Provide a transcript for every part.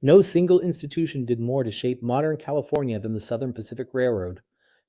No single institution did more to shape modern California than the Southern Pacific Railroad.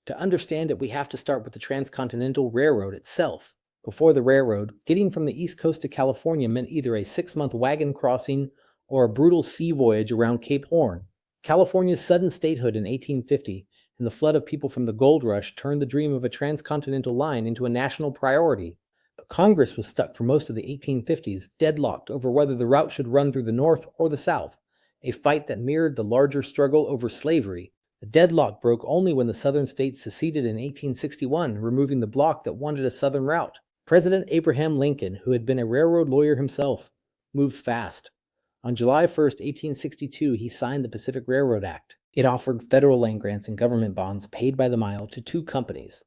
To understand it, we have to start with the Transcontinental Railroad itself. Before the railroad, getting from the East Coast to California meant either a 6-month wagon crossing or a brutal sea voyage around Cape Horn. California's sudden statehood in 1850 and the flood of people from the gold rush turned the dream of a transcontinental line into a national priority. But Congress was stuck for most of the 1850s, deadlocked over whether the route should run through the North or the South, a fight that mirrored the larger struggle over slavery. The deadlock broke only when the Southern states seceded in 1861, removing the bloc that wanted a Southern route. President Abraham Lincoln, who had been a railroad lawyer himself, moved fast. On July 1, 1862, he signed the Pacific Railroad Act. It offered federal land grants and government bonds paid by the mile to two companies.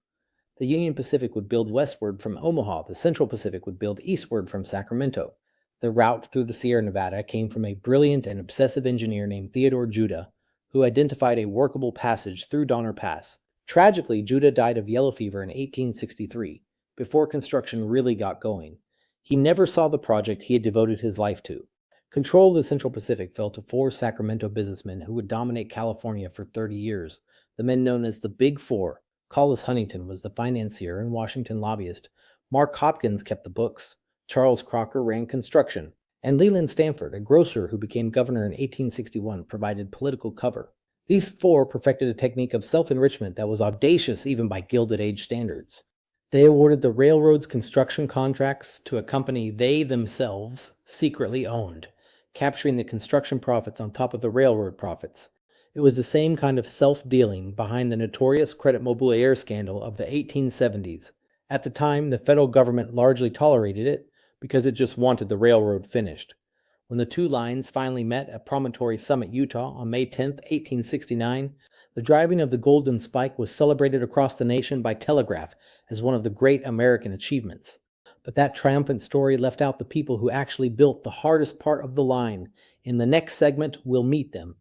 The Union Pacific would build westward from Omaha, the Central Pacific would build eastward from Sacramento. The route through the Sierra Nevada came from a brilliant and obsessive engineer named Theodore Judah, who identified a workable passage through Donner Pass. Tragically, Judah died of yellow fever in 1863, before construction really got going. He never saw the project he had devoted his life to. Control of the Central Pacific fell to four Sacramento businessmen who would dominate California for 30 years, the men known as the Big Four. Collis Huntington was the financier and Washington lobbyist. Mark Hopkins kept the books. Charles Crocker ran construction. And Leland Stanford, a grocer who became governor in 1861, provided political cover. These four perfected a technique of self-enrichment that was audacious even by Gilded Age standards. They awarded the railroad's construction contracts to a company they themselves secretly owned, capturing the construction profits on top of the railroad profits. It was the same kind of self-dealing behind the notorious Credit Mobilier scandal of the 1870s. At the time, the federal government largely tolerated it because it just wanted the railroad finished. When the two lines finally met at Promontory Summit, Utah on May 10, 1869, the driving of the Golden Spike was celebrated across the nation by telegraph as one of the great American achievements. But that triumphant story left out the people who actually built the hardest part of the line. In the next segment, we'll meet them.